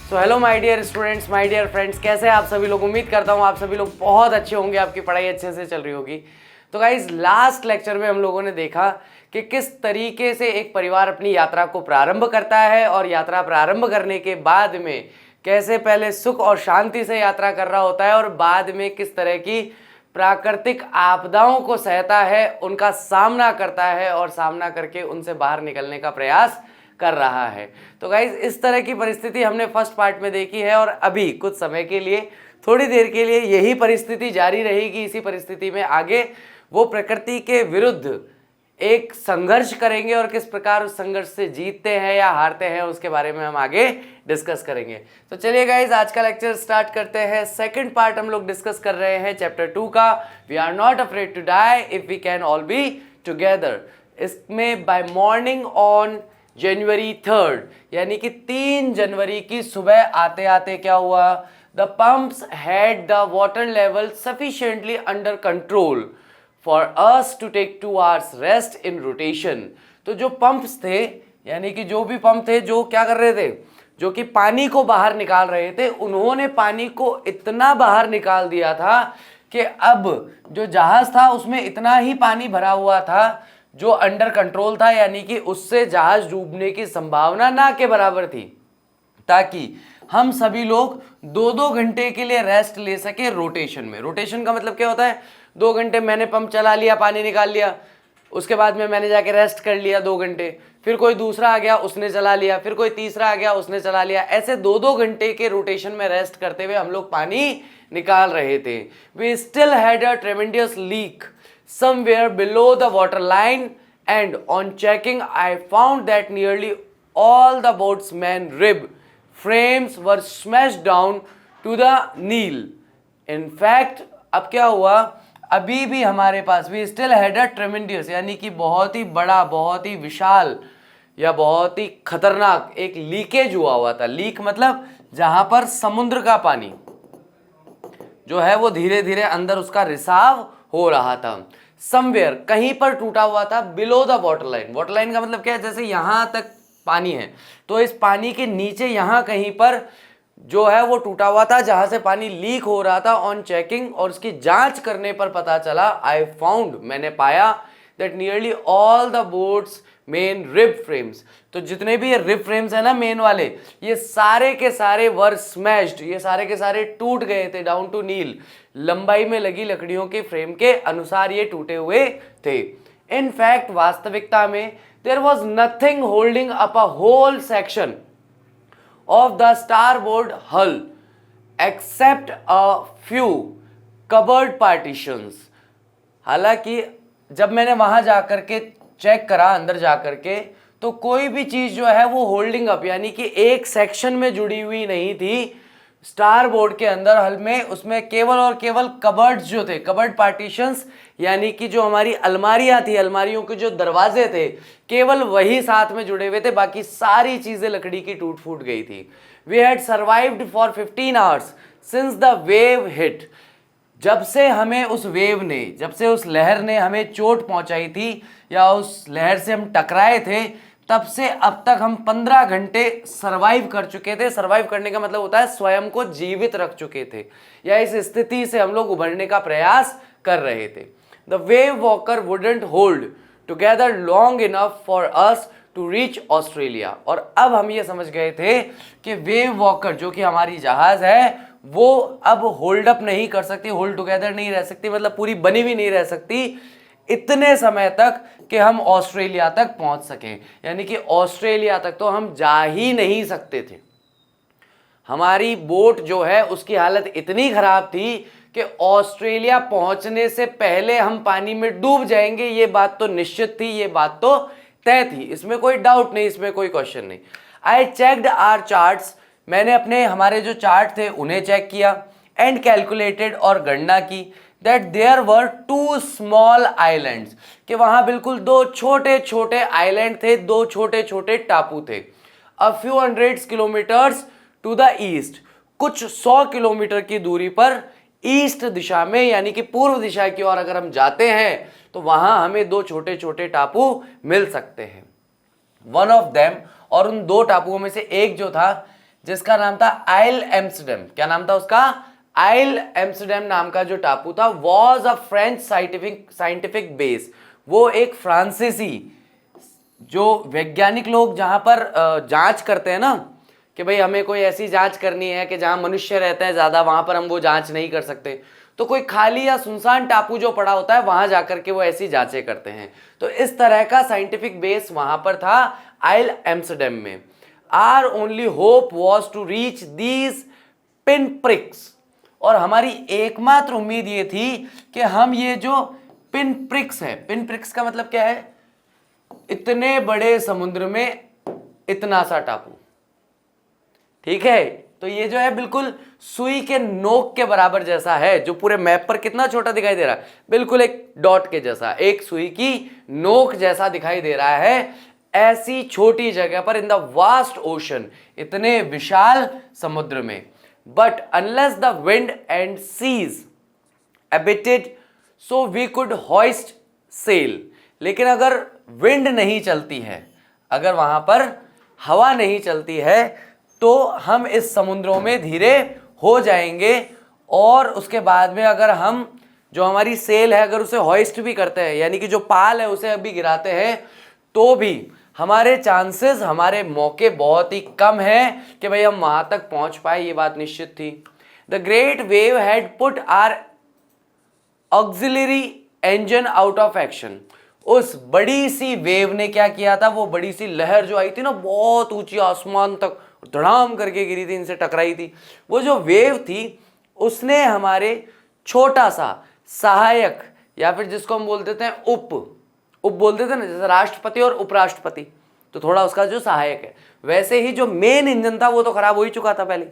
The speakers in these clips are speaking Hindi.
So hello my dear students, my dear friends, कैसे हैं आप सभी लोग। उम्मीद करता हूँ आप सभी लोग बहुत अच्छे होंगे, आपकी पढ़ाई अच्छे से चल रही होगी। तो गाइज लास्ट लेक्चर में हम लोगों ने देखा कि किस तरीके से एक परिवार अपनी यात्रा को प्रारंभ करता है और यात्रा प्रारंभ करने के बाद में कैसे पहले सुख और शांति से यात्रा कर रहा होता है और बाद में किस तरह की प्राकृतिक आपदाओं को सहता है, उनका सामना करता है और सामना करके उनसे बाहर निकलने का प्रयास कर रहा है। तो गाइज इस तरह की परिस्थिति हमने फर्स्ट पार्ट में देखी है और अभी कुछ समय के लिए, थोड़ी देर के लिए यही परिस्थिति जारी रहेगी। इसी परिस्थिति में आगे वो प्रकृति के विरुद्ध एक संघर्ष करेंगे और किस प्रकार उस संघर्ष से जीतते हैं या हारते हैं उसके बारे में हम आगे डिस्कस करेंगे। तो चलिए गाइज आज का लेक्चर स्टार्ट करते हैं। सेकंड पार्ट हम लोग डिस्कस कर रहे हैं चैप्टर 2 का, we are not afraid to die if we can all be together. इसमें बाय मॉर्निंग ऑन जनवरी 3 यानी कि 3 जनवरी की सुबह आते आते क्या हुआ, the pumps had the water level sufficiently under control for us to take 2 hours rest in rotation. तो जो पंप्स थे, यानी कि जो भी पंप थे जो क्या कर रहे थे, जो कि पानी को बाहर निकाल रहे थे, उन्होंने पानी को इतना बाहर निकाल दिया था कि अब जो जहाज था उसमें इतना ही पानी भरा हुआ था जो अंडर कंट्रोल था, यानी कि उससे जहाज डूबने की संभावना ना के बराबर थी, ताकि हम सभी लोग 2-2 घंटे के लिए रेस्ट ले सके रोटेशन में। रोटेशन का मतलब क्या होता है, 2 घंटे मैंने पंप चला लिया, पानी निकाल लिया, उसके बाद में मैंने जाके रेस्ट कर लिया 2 घंटे, फिर कोई दूसरा आ गया उसने चला लिया, फिर कोई तीसरा आ गया उसने चला लिया। ऐसे 2-2 घंटे के रोटेशन में रेस्ट करते हुए हम लोग पानी निकाल रहे थे। We still had a tremendous leak somewhere below the water line, and on checking I found that nearly all the boat's main rib frames were smashed down to the Nile. In fact अब क्या हुआ, अभी भी हमारे पास we still had a tremendous यानी कि बहुत ही बड़ा, बहुत ही विशाल या बहुत ही खतरनाक एक लीकेज हुआ था। लीक मतलब जहां पर समुद्र का पानी जो है वो धीरे धीरे अंदर उसका रिसाव हो रहा था। समवेयर कहीं पर टूटा हुआ था, below the water line. Water line का मतलब क्या है, जैसे यहां तक पानी है तो इस पानी के नीचे यहां कहीं पर जो है वो टूटा हुआ था जहां से पानी लीक हो रहा था। ऑन चेकिंग और उसकी जांच करने पर पता चला, आई फाउंड मैंने पाया, that nearly all the boats main rib frames, तो जितने भी ये रिब फ्रेम्स है ना मेन वाले, ये सारे के सारे वर स्मैश्ड, ये सारे के सारे टूट गए थे डाउन टू नील। लंबाई में लगी लकड़ियों के फ्रेम के अनुसार ये टूटे हुए थे। इन फैक्ट वास्तविकता में there was nothing holding up a whole section of the starboard hull except a few cupboard partitions. हालांकि जब मैंने वहां जाकर के चेक करा, अंदर जाकर के, तो कोई भी चीज जो है वो होल्डिंग अप यानी कि एक सेक्शन में जुड़ी हुई नहीं थी स्टार बोर्ड के अंदर हल में। उसमें केवल और केवल कबर्ड्स जो थे, कबर्ड पार्टीशंस यानी कि जो हमारी अलमारियां थी, अलमारियों के जो दरवाजे थे, केवल वही साथ में जुड़े हुए थे, बाकी सारी चीजें लकड़ी की टूट फूट गई थी। We had survived for 15 hours since the wave hit. जब से हमें उस वेव ने, जब से उस लहर ने हमें चोट पहुंचाई थी या उस लहर से हम टकराए थे, तब से अब तक हम 15 घंटे सरवाइव कर चुके थे। सरवाइव करने का मतलब होता है स्वयं को जीवित रख चुके थे या इस स्थिति से हम लोग उभरने का प्रयास कर रहे थे। The wave walker wouldn't hold together long enough for us to reach Australia. और अब हम ये समझ गए थे कि वेव वॉकर जो कि हमारी जहाज है वो अब होल्ड अप नहीं कर सकती, होल्ड टुगेदर नहीं रह सकती, मतलब पूरी बनी हुई नहीं रह सकती इतने समय तक कि हम ऑस्ट्रेलिया तक पहुंच सकें। यानी कि ऑस्ट्रेलिया तक तो हम जा ही नहीं सकते थे। हमारी बोट जो है उसकी हालत इतनी खराब थी कि ऑस्ट्रेलिया पहुंचने से पहले हम पानी में डूब जाएंगे। ये बात तो निश्चित थी, ये बात तो तय थी, इसमें कोई डाउट नहीं, इसमें कोई क्वेश्चन नहीं। आई चेक्ड आवर चार्ट्स, मैंने अपने हमारे जो चार्ट थे उन्हें चेक किया, एंड कैलकुलेटेड और गणना की, that there were 2 small islands, कि वहां बिल्कुल 2 छोटे छोटे आइलैंड थे, 2 छोटे छोटे टापू थे। A few hundreds kilometres to the east, कुछ 100 किलोमीटर की दूरी पर ईस्ट दिशा में यानी कि पूर्व दिशा की ओर अगर हम जाते हैं तो वहां हमें 2 छोटे छोटे टापू मिल सकते हैं। वन ऑफ देम, और उन 2 टापुओं में से एक जो था जिसका नाम था आइल एम्स्टरडम। क्या नाम था उसका? आइल एम्स्टरडम नाम का जो टापू था was a French scientific base. वो एक फ्रांसीसी जो वैज्ञानिक लोग जहां पर जांच करते हैं ना कि भाई हमें कोई ऐसी जांच करनी है कि जहां मनुष्य रहते हैं ज्यादा, वहां पर हम वो जांच नहीं कर सकते, तो कोई खाली या सुनसान टापू जो पड़ा होता है वहां जाकर के वो ऐसी जांचें करते हैं। तो इस तरह का साइंटिफिक बेस वहां पर था आइल एम्स्टरडम में। Our only hope was to reach these pinpricks, और हमारी एकमात्र उम्मीद ये थी कि हम ये जो पिन प्रिक्स है, पिन प्रिक्स का मतलब क्या है? इतने बड़े समुद्र में इतना सा टापू, ठीक है। तो ये जो है बिल्कुल सुई के नोक के बराबर जैसा है, जो पूरे मैप पर कितना छोटा दिखाई दे रहा है, बिल्कुल एक डॉट के जैसा, एक सुई की नोक जैसा दिखाई दे रहा है। ऐसी छोटी जगह पर इन द वास्ट ओशन, इतने विशाल समुद्र में। But unless the wind and seas abated so we could hoist sail, लेकिन अगर विंड नहीं चलती है, अगर वहां पर हवा नहीं चलती है, तो हम इस समुद्रों में धीरे हो जाएंगे। और उसके बाद में अगर हम जो हमारी सेल है अगर उसे हॉइस्ट भी करते हैं, यानी कि जो पाल है उसे अभी गिराते हैं, तो भी हमारे चांसेस, हमारे मौके बहुत ही कम हैं कि भाई हम वहां तक पहुंच पाए, ये बात निश्चित थी। The great wave had put our auxiliary engine out of action. उस बड़ी सी वेव ने क्या किया था? वो बड़ी सी लहर जो आई थी ना, बहुत ऊंची आसमान तक धड़ाम करके गिरी थी, इनसे टकराई थी, वो जो वेव थी उसने हमारे छोटा सा सहायक, या फिर जिसको हम बोल देते हैं उप बोलते थे ना, जैसे राष्ट्रपति और उपराष्ट्रपति, तो थोड़ा उसका जो सहायक है, वैसे ही जो मेन इंजन था वो तो खराब हो ही चुका था पहले।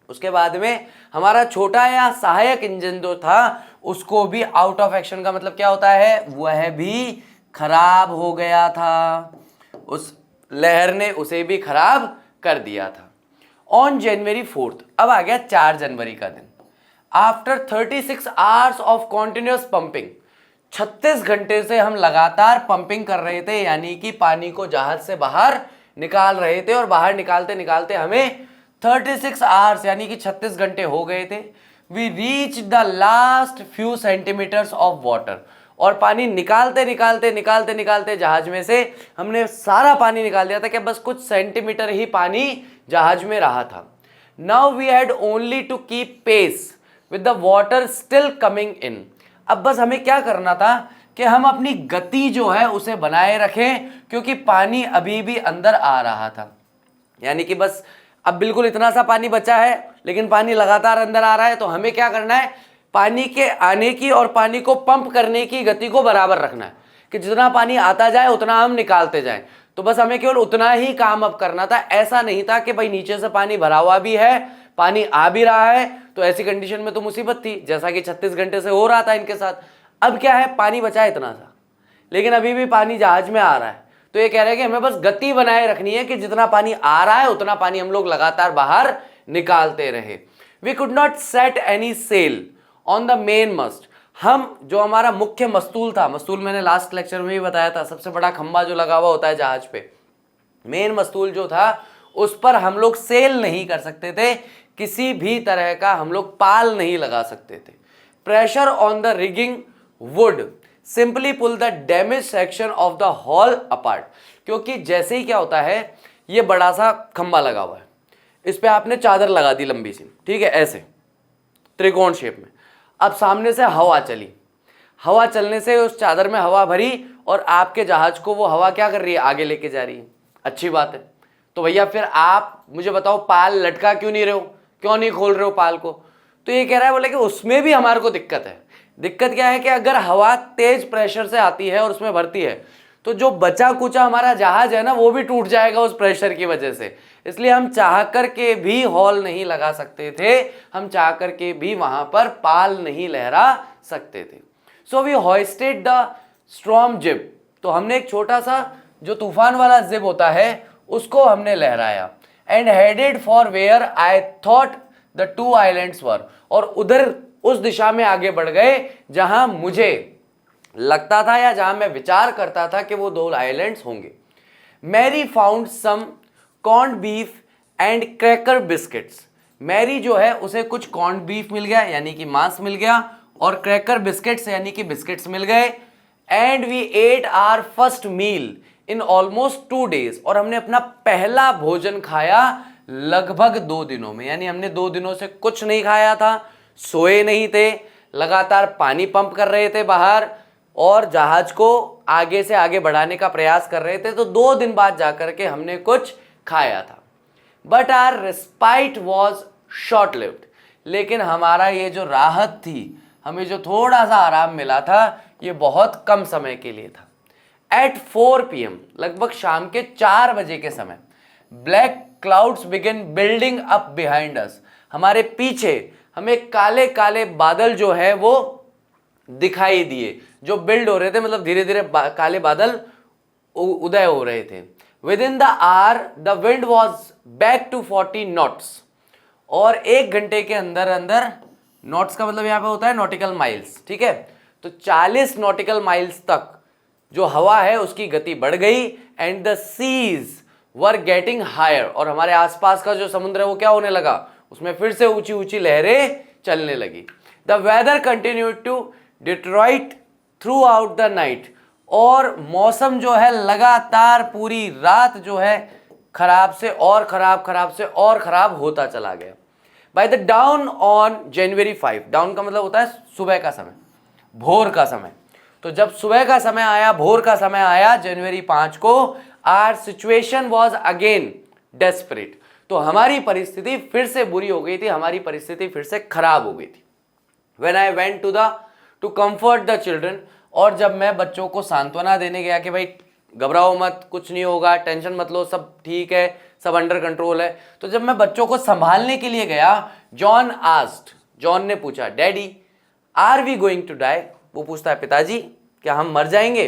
उसके बाद में हमारा छोटा या सहायक इंजन जो था उसको भी आउट ऑफ एक्शन का मतलब क्या होता है? वह भी खराब हो गया था, उस लहर ने उसे भी खराब कर दिया था। ऑन जनवरी 4, अब आ गया 4 जनवरी का दिन। After 36 hours of continuous pumping, 36 घंटे से हम लगातार पंपिंग कर रहे थे, यानी कि पानी को जहाज से बाहर निकाल रहे थे, और बाहर निकालते निकालते हमें 36 आवर्स यानी कि 36 घंटे हो गए थे। We reach the last few centimetres of water, और पानी निकालते निकालते निकालते निकालते जहाज में से हमने सारा पानी निकाल दिया था कि बस कुछ सेंटीमीटर ही पानी जहाज में रहा था। Now we had only to keep pace with the water still coming in. अब बस हमें क्या करना था कि हम अपनी गति जो है उसे बनाए रखें, क्योंकि पानी अभी भी अंदर आ रहा था। यानी कि बस अब बिल्कुल इतना सा पानी बचा है, लेकिन पानी लगातार अंदर आ रहा है, तो हमें क्या करना है? पानी के आने की और पानी को पंप करने की गति को बराबर रखना है, कि जितना पानी आता जाए उतना हम निकालते जाएं। तो बस हमें केवल उतना ही काम अब करना था। ऐसा नहीं था कि भाई नीचे से पानी भरा हुआ भी है, पानी आ भी रहा है, तो ऐसी कंडीशन में तो मुसीबत थी, जैसा कि 36 घंटे से हो रहा था इनके साथ। अब क्या है? पानी बचा है इतना सा, लेकिन अभी भी पानी जहाज में आ रहा है। तो ये कह रहे हैं कि हमें बस गति बनाए रखनी है कि जितना पानी आ रहा है उतना पानी हम लोग लगातार बाहर निकालते रहे। We could not set any sail on the main mast. हम जो हमारा मुख्य मस्तूल था, मस्तूल मैंने लास्ट लेक्चर में भी बताया था, सबसे बड़ा खंबा जो लगा हुआ होता है जहाज पे, मेन मस्तूल जो था उस पर हम लोग सेल नहीं कर सकते थे, किसी भी तरह का हम लोग पाल नहीं लगा सकते थे। Pressure on the rigging would simply pull the damage section of the hull apart. क्योंकि जैसे ही क्या होता है, ये बड़ा सा खंबा लगा हुआ है, इस पे आपने चादर लगा दी लंबी सी, ठीक है, ऐसे त्रिकोण शेप में। अब सामने से हवा चली, हवा चलने से उस चादर में हवा भरी, और आपके जहाज को वो हवा क्या कर रही है? आगे लेके जा रही है। अच्छी बात है। तो भैया फिर आप मुझे बताओ, पाल लटका क्यों नहीं रहे हो? क्यों नहीं खोल रहे हो पाल को? तो ये कह रहा है, बोले कि उसमें भी हमारे को दिक्कत है। दिक्कत क्या है कि अगर हवा तेज प्रेशर से आती है और उसमें भरती है, तो जो बचा कुचा हमारा जहाज है ना, वो भी टूट जाएगा उस प्रेशर की वजह से। इसलिए हम चाह करके भी हॉल नहीं लगा सकते थे, हम चाह करके भी वहां पर पाल नहीं लहरा सकते थे। So we hoisted the storm jib. तो हमने एक छोटा सा जो तूफान वाला जिब होता है उसको हमने लहराया। And headed for where I thought the 2 islands were. और उधर उस दिशा में आगे बढ़ गए जहां मुझे लगता था या जहां मैं विचार करता था कि वो 2 आइलैंड्स होंगे। Mary found some corned beef and cracker biscuits. Mary जो है उसे कुछ कॉर्न बीफ मिल गया यानी कि मांस मिल गया, और क्रैकर बिस्किट्स यानी कि बिस्किट्स मिल गए। And we ate our first meal in almost 2 days, और हमने अपना पहला भोजन खाया लगभग 2 दिनों में, यानी हमने 2 दिनों से कुछ नहीं खाया था, सोए नहीं थे, लगातार पानी पंप कर रहे थे बाहर और जहाज को आगे से आगे बढ़ाने का प्रयास कर रहे थे। तो 2 दिन बाद जाकर के हमने कुछ खाया था। But our respite was short lived, लेकिन हमारा ये जो राहत थी, हमें जो थोड़ा सा आराम मिला था, ये बहुत कम समय के लिए था। एट 4 PM, लगभग शाम के 4 बजे के समय, black clouds begin building up behind us, हमारे पीछे हमें काले काले बादल जो है वो दिखाई दिए, जो बिल्ड हो रहे थे, मतलब धीरे धीरे काले बादल उदय हो रहे थे। Within the hour the wind was back to 40 knots, और 1 घंटे के अंदर अंदर, नॉट्स का मतलब यहां पे होता है नॉटिकल माइल्स, ठीक है, तो 40 नॉटिकल माइल्स तक जो हवा है उसकी गति बढ़ गई। And the seas were getting higher, और हमारे आसपास का जो समुद्र है वो क्या होने लगा, उसमें फिर से ऊंची ऊंची लहरें चलने लगी। The weather continued to deteriorate throughout the night, और मौसम जो है लगातार पूरी रात जो है खराब से और खराब, खराब से और खराब होता चला गया। By the down on January 5, down का मतलब होता है सुबह का समय, भोर का समय। तो जब सुबह का समय आया, भोर का समय आया January 5 को, our situation was again desperate, तो हमारी परिस्थिति फिर से बुरी हो गई थी, हमारी परिस्थिति फिर से खराब हो गई थी। When I went to comfort the children, और जब मैं बच्चों को सांत्वना देने गया कि भाई घबराओ मत, कुछ नहीं होगा, टेंशन मत लो, सब ठीक है, सब अंडर कंट्रोल है, तो जब मैं बच्चों को संभालने के लिए गया, जॉन ने पूछा, daddy are we going to die, वो पूछता है पिताजी क्या हम मर जाएंगे।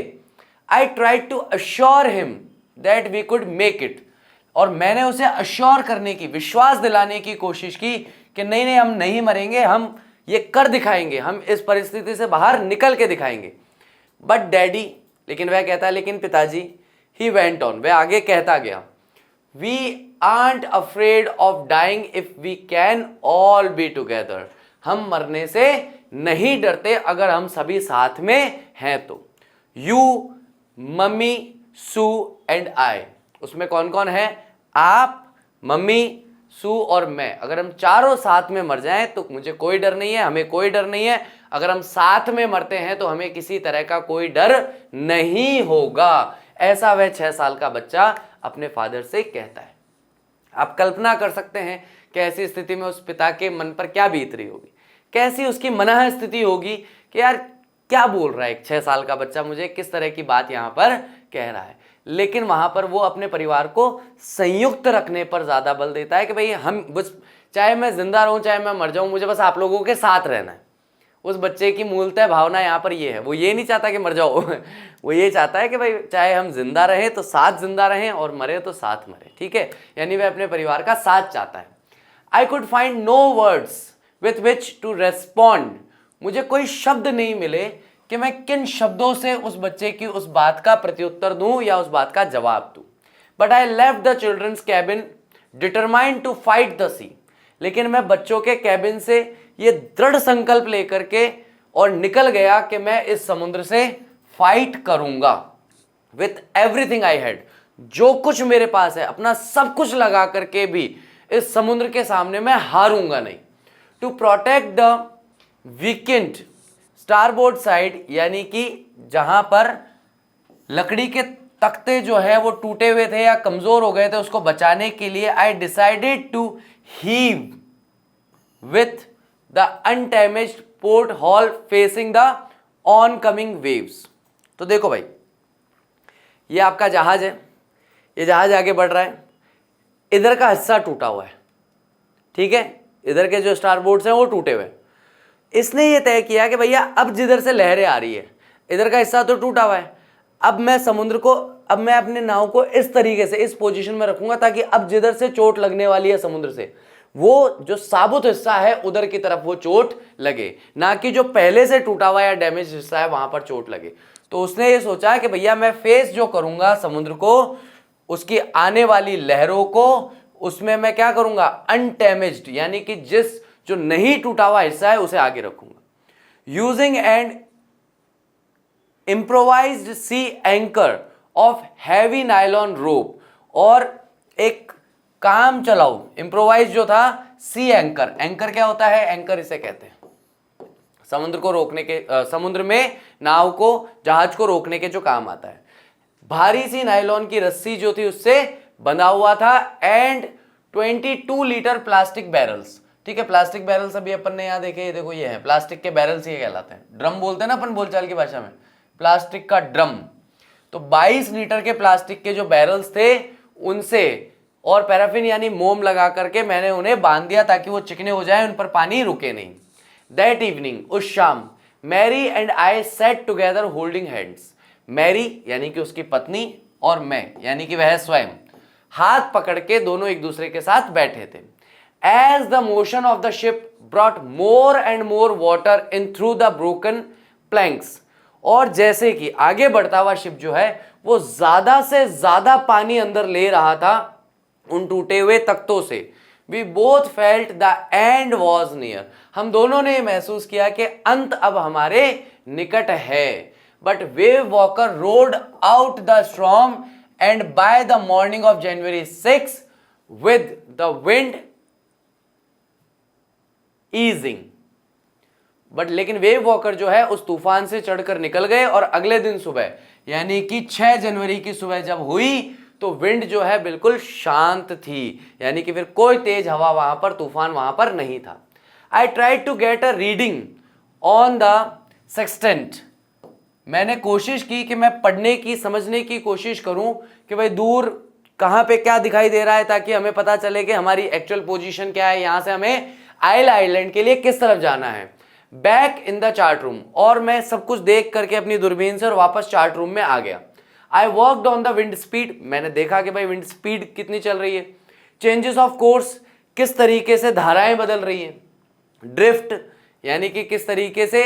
I tried to assure him that we could make it, और मैंने उसे अश्योर करने की, विश्वास दिलाने की कोशिश की कि नहीं नहीं हम नहीं मरेंगे, हम ये कर दिखाएंगे, हम इस परिस्थिति से बाहर निकल के दिखाएंगे। बट डैडी, लेकिन वह कहता है लेकिन पिताजी, ही वेंट ऑन, वह आगे कहता गया, we aren't afraid of dying if we can all be together, हम मरने से नहीं डरते अगर हम सभी साथ में हैं तो। You, mummy, Sue and I, उसमें कौन कौन है, आप, मम्मी, सू और मैं, अगर हम चारों साथ में मर जाएं तो मुझे कोई डर नहीं है, हमें कोई डर नहीं है। अगर हम साथ में मरते हैं तो हमें किसी तरह का कोई डर नहीं होगा, ऐसा वह 6 साल का बच्चा अपने फादर से कहता है। आप कल्पना कर सकते हैं कि ऐसी स्थिति में उस पिता के मन पर क्या बीत रही होगी, कैसी उसकी मनः स्थिति होगी कि यार क्या बोल रहा है एक 6 साल का बच्चा, मुझे किस तरह की बात यहाँ पर कह रहा है। लेकिन वहां पर वो अपने परिवार को संयुक्त रखने पर ज्यादा बल देता है कि भाई हम बस, चाहे मैं जिंदा रहूं चाहे मैं मर जाऊं, मुझे बस आप लोगों के साथ रहना है। उस बच्चे की मूलतः भावना यहाँ पर ये है, वो ये नहीं चाहता कि मर जाओ वो ये चाहता है कि भाई चाहे हम जिंदा रहें तो साथ जिंदा रहें और मरे तो साथ मरे, ठीक है, यानी वह अपने परिवार का साथ चाहता है। I could find no words with which to respond, मुझे कोई शब्द नहीं मिले कि मैं किन शब्दों से उस बच्चे की उस बात का प्रत्युत्तर दूं या उस बात का जवाब दूं। But I left the children's cabin determined to fight the sea, लेकिन मैं बच्चों के कैबिन से ये दृढ़ संकल्प लेकर के और निकल गया कि मैं इस समुद्र से फाइट करूंगा विथ एवरीथिंग आई हैड, जो कुछ मेरे पास है अपना सब कुछ लगा करके भी इस समुद्र के सामने मैं हारूंगा नहीं। To protect the weakened starboard side, यानी कि जहां पर लकड़ी के तख्ते जो है वो टूटे हुए थे या कमजोर हो गए थे, उसको बचाने के लिए I decided to heave with the undamaged port hull facing the oncoming waves. तो देखो भाई, ये आपका जहाज है, ये जहाज आगे बढ़ रहा है, इधर का हिस्सा टूटा हुआ है, ठीक है, इधर के जो स्टारबोर्ड्स हैं वो टूटे हुए हैं। इसने ये तय किया कि भैया अब जिधर से लहरें आ रही है, इधर का हिस्सा तो टूटा हुआ है, अब मैं समुद्र को, अब मैं अपने नाव को इस तरीके से इस पोजीशन में रखूंगा ताकि अब जिधर से चोट लगने वाली है समुद्र से, वो जो साबुत हिस्सा है उधर की तरफ वो चोट लगे, ना कि जो पहले से टूटा हुआ या डैमेज हिस्सा है वहां पर चोट लगे। तो उसने ये सोचा कि भैया मैं फेस जो करूंगा समुद्र को, उसकी आने वाली लहरों को, उसमें मैं क्या करूंगा, अनडैमेज्ड, यानी कि जो नहीं टूटा हुआ हिस्सा है उसे आगे रखूंगा। Using and improvised sea anchor of heavy nylon rope, और एक काम चलाऊ इम्प्रोवाइज जो था सी एंकर। एंकर क्या होता है, एंकर इसे कहते हैं समुद्र को रोकने के, समुद्र में नाव को, जहाज को रोकने के जो काम आता है। भारी सी नायलॉन की रस्सी जो थी उससे बंधा हुआ था, एंड 22 लीटर प्लास्टिक बैरल्स। ठीक है, प्लास्टिक बैरल्स अभी अपन ने यहां देखे, ये देखो ये है प्लास्टिक के बैरल्स, ये कहलाते हैं ड्रम, बोलते हैं ना अपन बोलचाल की भाषा में, प्लास्टिक का ड्रम। तो 22 लीटर के प्लास्टिक के जो बैरल्स थे उनसे, और पैराफिन यानी मोम लगा करके मैंने उन्हें बांध दिया ताकि वो चिकने हो जाए, उन पर पानी रुके नहीं। दैट इवनिंग, उस शाम, Mary and I sat together holding hands. Mary यानी कि उसकी पत्नी और मैं यानी कि वह स्वयं, हाथ पकड़ के दोनों एक दूसरे के साथ बैठे थे। As the motion of the ship brought more and more water in through the broken planks, और जैसे कि आगे बढ़ता हुआ शिप जो है वो ज्यादा से ज्यादा पानी अंदर ले रहा था उन टूटे हुए तख्तों से। We both felt the end was near, हम दोनों ने महसूस किया कि अंत अब हमारे निकट है। But wave walker road out the storm, and by the morning of January 6 with the wind easing. But लेकिन वेव वॉकर जो है उस तूफान से चढ़कर निकल गए, और अगले दिन सुबह यानी कि 6 जनवरी की सुबह जब हुई तो विंड जो है बिल्कुल शांत थी, यानी कि फिर कोई तेज हवा वहां पर, तूफान वहां पर नहीं था। I tried to get a reading on the sextant, मैंने कोशिश की कि मैं पढ़ने की, समझने की कोशिश करूं कि भाई दूर कहां पे क्या दिखाई दे रहा है, ताकि हमें पता चले कि हमारी एक्चुअल पोजीशन क्या है, यहां से हमें आइल आइलैंड के लिए किस तरफ जाना है। Back in the chart room, और मैं सब कुछ देख करके अपनी दूरबीन से और वापस चार्ट रूम में आ गया। I worked on the wind speed, मैंने देखा कि भाई विंड स्पीड कितनी चल रही है, चेंजेस ऑफ कोर्स, किस तरीके से धाराएं बदल रही हैं, ड्रिफ्ट यानी कि किस तरीके से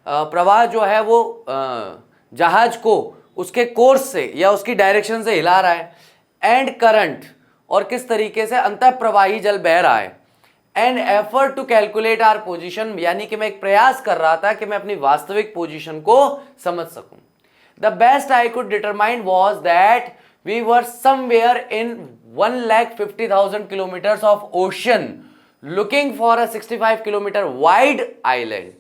प्रवाह जो है वो जहाज को उसके कोर्स से या उसकी डायरेक्शन से हिला रहा है, एंड करंट, और किस तरीके से अंतः प्रवाही जल बह रहा है, and effort to calculate our position, यानी कि मैं एक प्रयास कर रहा था कि मैं अपनी वास्तविक पोजीशन को समझ सकूं। The best I could determine was that we were somewhere in 1,50,000 kilometres of ocean looking for a 65 kilometre wide island.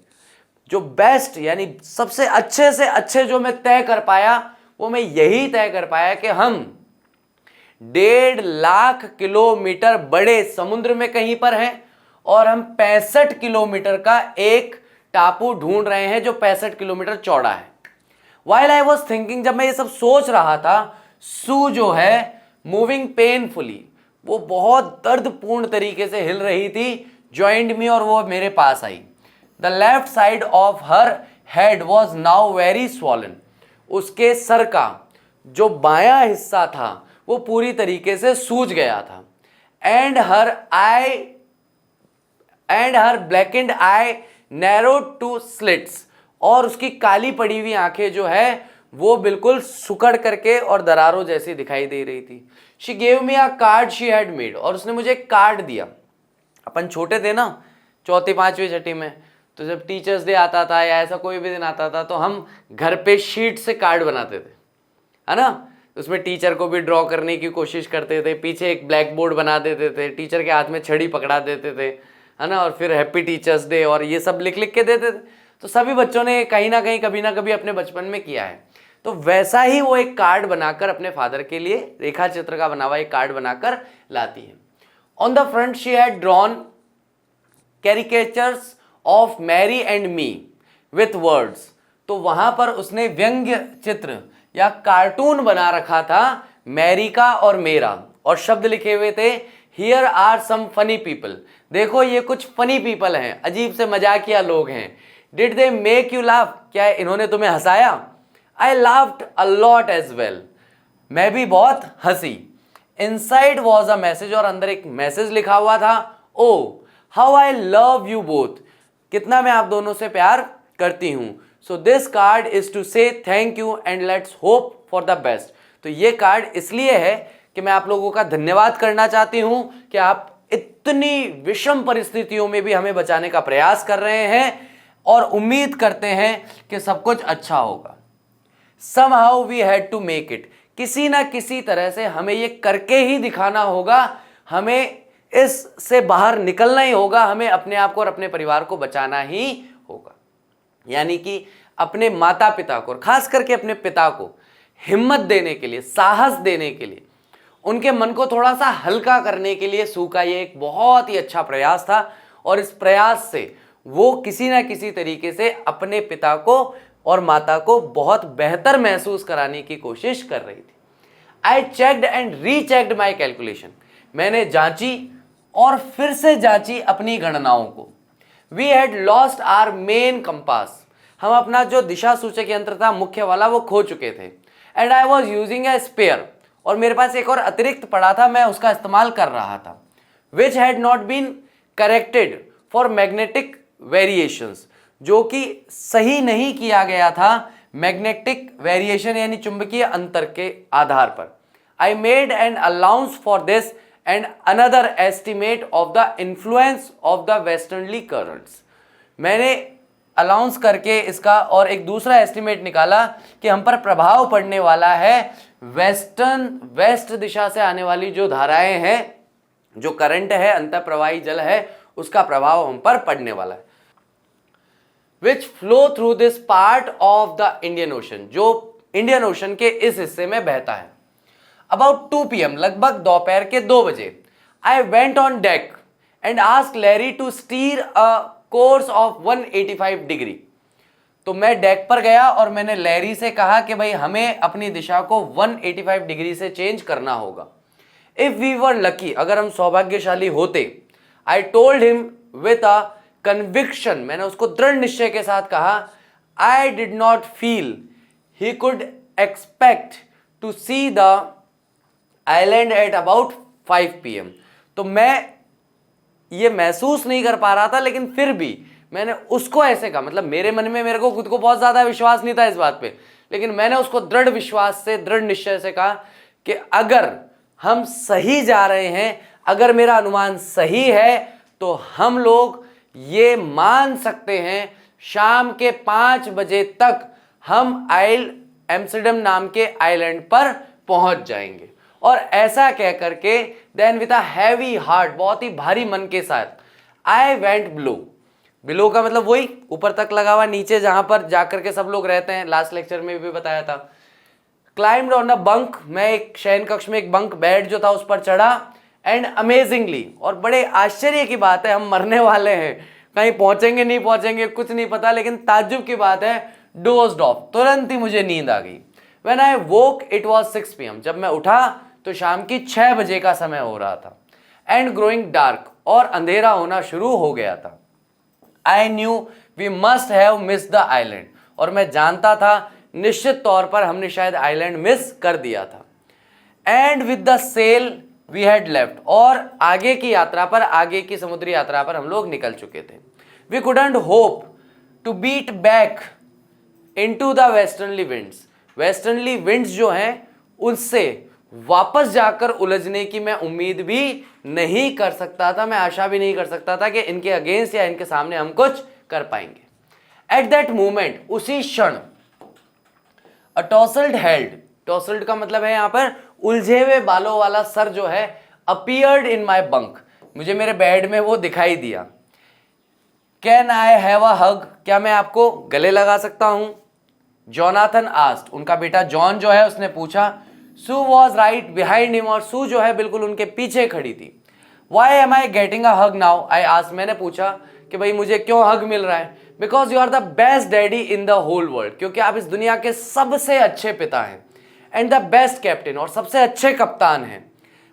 जो बेस्ट यानी सबसे अच्छे से अच्छे जो मैं तय कर पाया वो मैं यही तय कर पाया कि हम 1.5 लाख किलोमीटर बड़े समुद्र में कहीं पर हैं, और हम 65 किलोमीटर का एक टापू ढूंढ रहे हैं जो 65 किलोमीटर चौड़ा है। While I was thinking, जब मैं ये सब सोच रहा था, सू जो है मूविंग पेनफुली, वो बहुत दर्दपूर्ण तरीके से हिल रही थी, ज्वाइंड मी, और वो मेरे पास आई। The left side of her head was now very swollen, उसके सर का जो बायां हिस्सा था वो पूरी तरीके से सूज गया था। And her blackened eye narrowed to slits, और उसकी काली पड़ी हुई आंखें जो है वो बिल्कुल सुकड़ करके और दरारों जैसी दिखाई दे रही थी। She gave me a card she had made, और उसने मुझे एक कार्ड दिया। अपन छोटे थे ना, चौथी पांचवी छठी में, तो जब टीचर्स डे आता था या ऐसा कोई भी दिन आता था तो हम घर पे शीट से कार्ड बनाते थे, है ना। उसमें टीचर को भी ड्रॉ करने की कोशिश करते थे, पीछे एक ब्लैक बोर्ड बना देते थे, टीचर के हाथ में छड़ी पकड़ा देते थे, है ना, और फिर हैप्पी टीचर्स डे और ये सब लिख लिख के देते थे। तो सभी बच्चों ने कहीं ना कहीं कभी ना कभी अपने बचपन में किया है। तो वैसा ही वो एक कार्ड बनाकर अपने फादर के लिए रेखा चित्र का बना हुआ एक कार्ड बनाकर लाती है। On the front she had drawn caricatures of Mary and me with words, तो वहां पर उसने व्यंग्य चित्र या कार्टून बना रखा था मैरी का और मेरा, और शब्द लिखे हुए थे here are some funny people, देखो ये कुछ फनी पीपल हैं, अजीब से मजाकिया लोग हैं। Did they make you laugh, क्या इन्होंने तुम्हें हंसाया? I laughed a lot as well, मैं भी बहुत हंसी। इनसाइड वॉज अ मैसेज, और अंदर एक मैसेज लिखा हुआ था, oh how I love you both, कितना मैं आप दोनों से प्यार करती हूं। So this card is to say thank you and let's hope for the best. तो ये कार्ड इसलिए है कि कि मैं आप लोगों का धन्यवाद करना चाहती हूं कि आप इतनी विषम परिस्थितियों में भी हमें बचाने का प्रयास कर रहे हैं और उम्मीद करते हैं कि सब कुछ अच्छा होगा। Somehow we had to make it, किसी ना किसी तरह से हमें ये करके ही दिखाना होगा, हमें इससे बाहर निकलना ही होगा, हमें अपने आप को और अपने परिवार को बचाना ही होगा। यानी कि अपने माता पिता को और खास करके अपने पिता को हिम्मत देने के लिए, साहस देने के लिए, उनके मन को थोड़ा सा हल्का करने के लिए सू का ये एक बहुत ही अच्छा प्रयास था और इस प्रयास से वो किसी ना किसी तरीके से अपने पिता को और माता को बहुत बेहतर महसूस कराने की कोशिश कर रही थी। I checked and rechecked my calculation, मैंने जांची और फिर से जांची अपनी गणनाओं को। We had lost our main compass, हम अपना जो दिशा सूचक यंत्र था मुख्य वाला वो खो चुके थे। And I was using a spare, और मेरे पास एक और अतिरिक्त पड़ा था, मैं उसका इस्तेमाल कर रहा था। Which had not been corrected for magnetic variations, जो कि सही नहीं किया गया था मैग्नेटिक वेरिएशन यानी चुंबकीय अंतर के आधार पर। I made an allowance for this and another estimate of the influence of the westerly currents, मैंने अलाउंस करके इसका और एक दूसरा एस्टिमेट निकाला कि हम पर प्रभाव पड़ने वाला है वेस्ट दिशा से आने वाली जो धाराएं हैं, जो करंट है, अंतःप्रवाही जल है, उसका प्रभाव हम पर पड़ने वाला है। विच flow through this part of the Indian ocean, जो इंडियन ओशन के इस हिस्से में बहता है। अबाउट 2 PM, लगभग दोपहर के 2 बजे, I went on deck and ask Larry to steer a course of 185 degree. तो मैं डेक पर गया और मैंने लैरी से कहा कि भाई हमें अपनी दिशा को 185 डिग्री से चेंज करना होगा। इफ वी वर लकी, अगर हम सौभाग्यशाली होते, I told him with a conviction, मैंने उसको दृढ़ निश्चय के साथ कहा, I did not feel he could expect to see the island at about 5 PM। तो मैं ये महसूस नहीं कर पा रहा था, लेकिन फिर भी मैंने उसको ऐसे कहा, मतलब मेरे मन में मेरे को खुद को बहुत ज्यादा विश्वास नहीं था इस बात पे, लेकिन मैंने उसको दृढ़ विश्वास से, दृढ़ निश्चय से कहा कि अगर हम सही जा रहे हैं, अगर मेरा अनुमान सही है, तो हम लोग ये मान सकते हैं शाम के 5 बजे तक हम आइल एम्स्टर्डम नाम के आइलैंड पर पहुंच जाएंगे। और ऐसा कह करके then with a heavy heart, बहुत ही भारी मन के साथ, आई वेंट बिलो का मतलब वही ऊपर तक लगा हुआ, नीचे जहां पर जाकर के सब लोग रहते हैं, लास्ट लेक्चर में भी बताया था। क्लाइम्ड ऑन अ बंक, मैं एक शयन कक्ष में एक बंक बेड जो था उस पर चढ़ा। एंड अमेजिंगली, और बड़े आश्चर्य की बात है, हम मरने वाले हैं, कहीं पहुंचेंगे नहीं पहुंचेंगे कुछ नहीं पता, लेकिन ताज्जुब की बात है, डोज्ड ऑफ, तुरंत ही मुझे नींद आ गई। When I woke it was 6 PM, जब मैं उठा तो शाम की 6 बजे का समय हो रहा था। एंड ग्रोइंग डार्क, और अंधेरा होना शुरू हो गया था। I knew we must have miss the island, और मैं जानता था निश्चित तौर पर हमने शायद आइलैंड मिस कर दिया था। And with the sail we had left, और आगे की यात्रा पर, आगे की समुद्री यात्रा पर हम लोग निकल चुके थे। We couldn't hope to beat back into the westerly winds, westerly winds जो हैं उनसे वापस जाकर उलझने की मैं उम्मीद भी नहीं कर सकता था, मैं आशा भी नहीं कर सकता था कि इनके अगेंस्ट या इनके सामने हम कुछ कर पाएंगे। एट दैट मोमेंट, उसी क्षण, अ टॉसल्ड हेड, टॉसल्ड का मतलब है यहां पर उलझे हुए बालों वाला सर जो है, अपीयर्ड इन माई बंक, मुझे मेरे बेड में वो दिखाई दिया। कैन आई हैव अ हग, क्या मैं आपको गले लगा सकता हूं? जोनाथन आस्क्ड, उनका बेटा जॉन जो है उसने पूछा। Sue was right behind him, और सू जो है बिल्कुल उनके पीछे खड़ी थी। Why am I getting a hug now, I asked, मैंने पूछा कि भाई मुझे क्यों हग मिल रहा है? Because you are the best daddy in the whole world, क्योंकि आप इस दुनिया के सबसे अच्छे पिता हैं। एंड द बेस्ट कैप्टन, और सबसे अच्छे कप्तान हैं।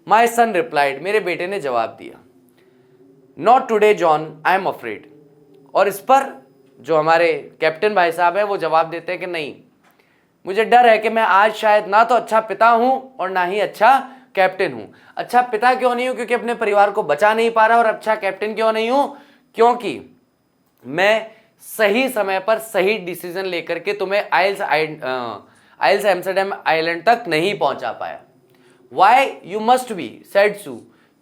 माई सन रिप्लाइड, मेरे बेटे ने जवाब दिया। Not today John, I am afraid. और इस पर जो हमारे कैप्टन भाई साहब हैं वो जवाब देते हैं कि नहीं, मुझे डर है कि मैं आज शायद ना तो अच्छा पिता हूं और ना ही अच्छा कैप्टन हूं। अच्छा पिता क्यों नहीं हूं? क्योंकि अपने परिवार को बचा नहीं पा रहा, और अच्छा कैप्टन क्यों नहीं हूं? क्योंकि मैं सही समय पर सही डिसीजन लेकर के तुम्हें आइल्स एम्स्टर्डम आइलैंड तक नहीं पहुंचा पाया। Why you must be, said Sue.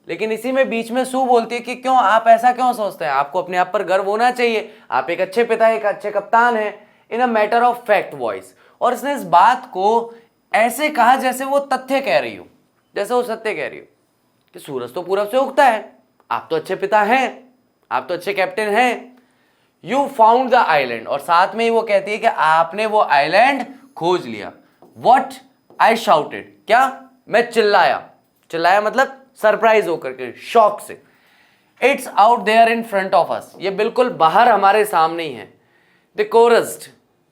लेकिन इसी में बीच में सू बोलती है कि क्यों, आप ऐसा क्यों सोचते हैं, आपको अपने आप पर गर्व होना चाहिए, आप एक अच्छे पिता, एक अच्छे कप्तान हैं, in a matter of fact voice. और इसने इस बात को ऐसे कहा जैसे वो तथ्य कह रही हो, जैसे वो सत्य कह रही हो कि सूरज तो पूरब से उगता है, आप तो अच्छे पिता हैं, आप तो अच्छे कैप्टन हैं। यू फाउंड द आइलैंड, और साथ में ही वो कहती है कि आपने वो आइलैंड खोज लिया। वॉट, आई शाउटेड, क्या, मैं चिल्लाया, चिल्लाया मतलब सरप्राइज होकर के, शॉक से। It's out there in front of us, ये बिल्कुल बाहर हमारे सामने ही है। द कोरस्ड,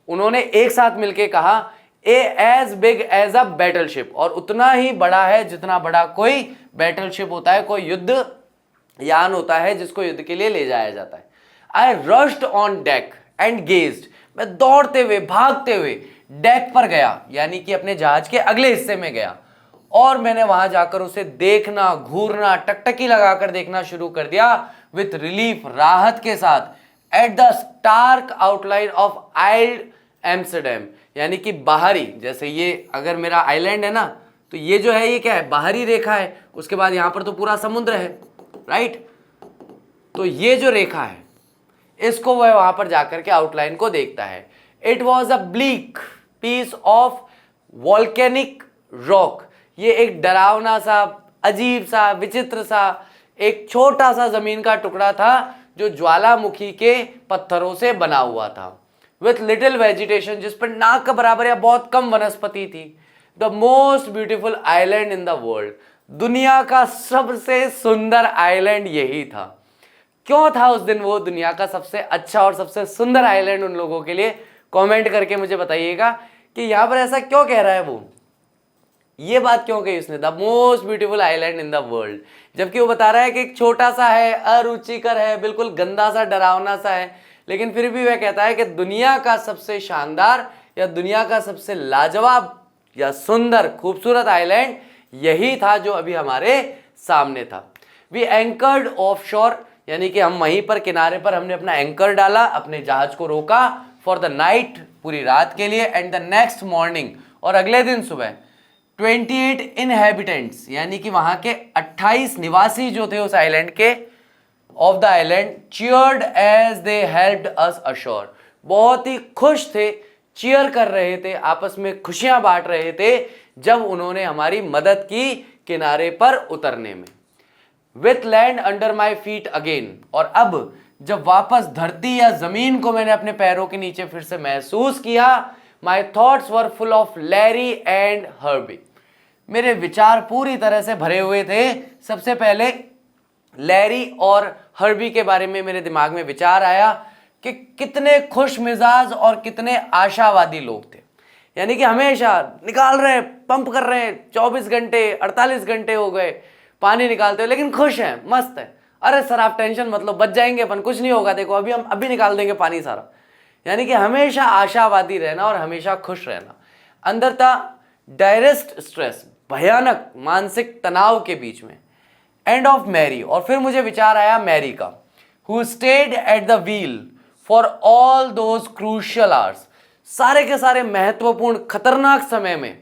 उन्होंने एक साथ मिलके कहा, a as big as a battleship, और उतना ही बड़ा है जितना बड़ा कोई बैटलशिप होता है, कोई युद्ध यान होता है जिसको युद्ध के लिए ले जाया जाता है। I rushed on deck and gazed, मैं दौड़ते हुए भागते हुए डेक पर गया, यानी कि अपने जहाज के अगले हिस्से में गया, और मैंने वहां जाकर उसे देखना, घूरना, टकटकी लगाकर देखना शुरू कर दिया, विथ रिलीफ, राहत के साथ, at the stark outline of Ile d Amsterdam, यानी कि बाहरी, जैसे ये अगर मेरा आइलैंड है ना, तो ये जो है ये क्या है, बाहरी रेखा है, उसके बाद यहां पर तो पूरा समुद्र है, राइट। तो ये जो रेखा है इसको वह वहां पर जाकर के आउटलाइन को देखता है। It was a bleak piece of volcanic rock, ये एक डरावना सा, अजीब सा, विचित्र सा, एक छोटा सा जमीन का टुकड़ा था जो ज्वालामुखी के पत्थरों से बना हुआ था। विथ लिटिल वेजिटेशन, जिस पर नाक के बराबर या बहुत कम वनस्पति थी। The most beautiful island in the world, दुनिया का सबसे सुंदर आइलैंड यही था। क्यों था उस दिन वो दुनिया का सबसे अच्छा और सबसे सुंदर आइलैंड उन लोगों के लिए? कमेंट करके मुझे बताइएगा कि यहां पर ऐसा क्यों कह रहा है वो, ये बात क्यों कही उसने, the most beautiful island in the world, जबकि वो बता रहा है कि एक छोटा सा है, अरुचिकर है, बिल्कुल गंदा सा, डरावना सा है, लेकिन फिर भी वह कहता है कि दुनिया का सबसे शानदार या दुनिया का सबसे लाजवाब या सुंदर खूबसूरत आइलैंड यही था जो अभी हमारे सामने था। वी एंकर्ड ऑफ शोर, यानी कि हम वहीं पर किनारे पर हमने अपना एंकर डाला, अपने जहाज को रोका, फॉर द नाइट, पूरी रात के लिए, एंड द नेक्स्ट मॉर्निंग, और अगले दिन सुबह 28 इनहेबिटेंट्स, यानी कि वहां के 28 निवासी जो थे उस आइलैंड के, of the island, cheered as they helped us ashore, बहुत ही खुश थे, चीयर कर रहे थे, आपस में खुशियां बांट रहे थे जब उन्होंने हमारी मदद की किनारे पर उतरने में। With land under my feet again, और अब जब वापस धरती या जमीन को मैंने अपने पैरों के नीचे फिर से महसूस किया, my thoughts were full of Larry and Herbie, मेरे विचार पूरी तरह से भरे हुए थे। सबसे पहले लैरी और हर्बी के बारे में मेरे दिमाग में विचार आया कि कितने खुश मिजाज और कितने आशावादी लोग थे, यानी कि हमेशा निकाल रहे हैं, पंप कर रहे हैं, 24 घंटे 48 घंटे हो गए पानी निकालते हो, लेकिन खुश हैं, मस्त है। अरे सर आप टेंशन मत लो, बच जाएंगे अपन, कुछ नहीं होगा, देखो अभी हम अभी निकाल देंगे पानी सारा। यानी कि हमेशा आशावादी रहना और हमेशा खुश रहना। अंदर था डायरेस्ट स्ट्रेस, भयानक मानसिक तनाव के बीच में। एंड ऑफ मैरी, और फिर मुझे विचार आया मैरी का, who stayed at the wheel for all those crucial hours, सारे के सारे महत्वपूर्ण खतरनाक समय में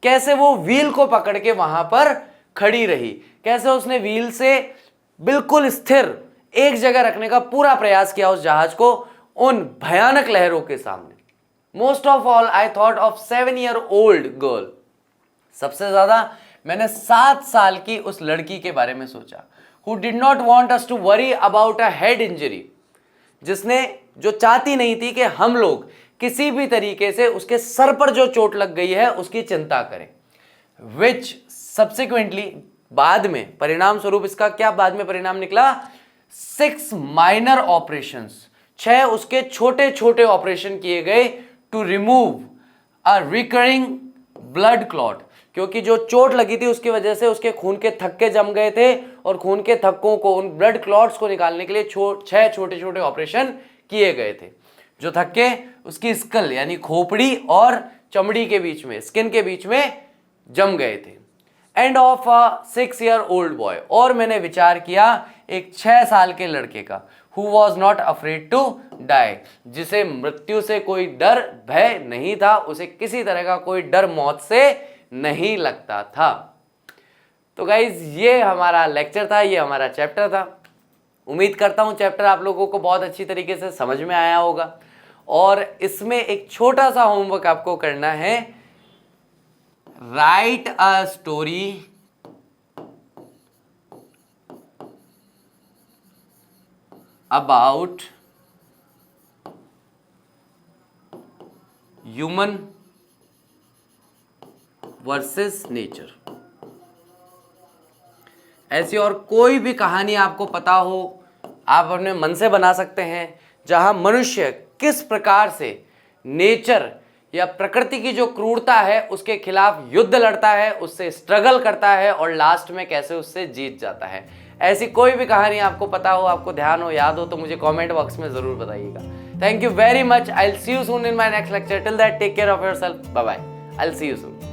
कैसे वो व्हील को पकड़ के वहां पर खड़ी रही, कैसे उसने व्हील से बिल्कुल स्थिर एक जगह रखने का पूरा प्रयास किया उस जहाज को उन भयानक लहरों के सामने। Most of all I thought of 7-year-old girl, सबसे ज्यादा मैंने 7 साल की उस लड़की के बारे में सोचा। Who did not want us to worry about a head injury, जिसने, जो चाहती नहीं थी कि हम लोग किसी भी तरीके से उसके सर पर जो चोट लग गई है उसकी चिंता करें। विच सब्सिक्वेंटली, बाद में परिणाम स्वरूप इसका क्या बाद में परिणाम निकला, 6 माइनर ऑपरेशंस, 6 उसके छोटे छोटे ऑपरेशन किए गए, to remove a recurring blood clot, क्योंकि जो चोट लगी थी उसकी वजह से उसके खून के थक्के जम गए थे, और खून के थक्कों को, उन ब्लड क्लॉट्स को निकालने के लिए 6 छोटे छोटे ऑपरेशन किए गए थे। जो थक्के उसकी स्कल यानी खोपड़ी और चमड़ी के बीच में, स्किन के बीच में जम गए थे। End of a 6-year-old boy, और मैंने विचार किया एक 6 साल के लड़के का, who was not afraid to die, जिसे मृत्यु से कोई डर भय नहीं था, उसे किसी तरह का कोई डर मौत से नहीं लगता था। तो गाइज ये हमारा लेक्चर था, ये हमारा चैप्टर था। उम्मीद करता हूँ चैप्टर आप लोगों को बहुत अच्छी तरीके से समझ में आया होगा। और इसमें एक छोटा सा होमवर्क आपको करना है, right a story about human versus nature. ऐसी और कोई भी कहानी आपको पता हो, आप अपने मन से बना सकते हैं, जहां मनुष्य किस प्रकार से नेचर या प्रकृति की जो क्रूरता है उसके खिलाफ युद्ध लड़ता है, उससे स्ट्रगल करता है और लास्ट में कैसे उससे जीत जाता है। ऐसी कोई भी कहानी आपको पता हो, आपको ध्यान हो, याद हो, तो मुझे कमेंट बॉक्स में जरूर बताइएगा। Thank you very much. I will see you soon in my next lecture. Till that take care of yourself. Bye bye. I will see you soon.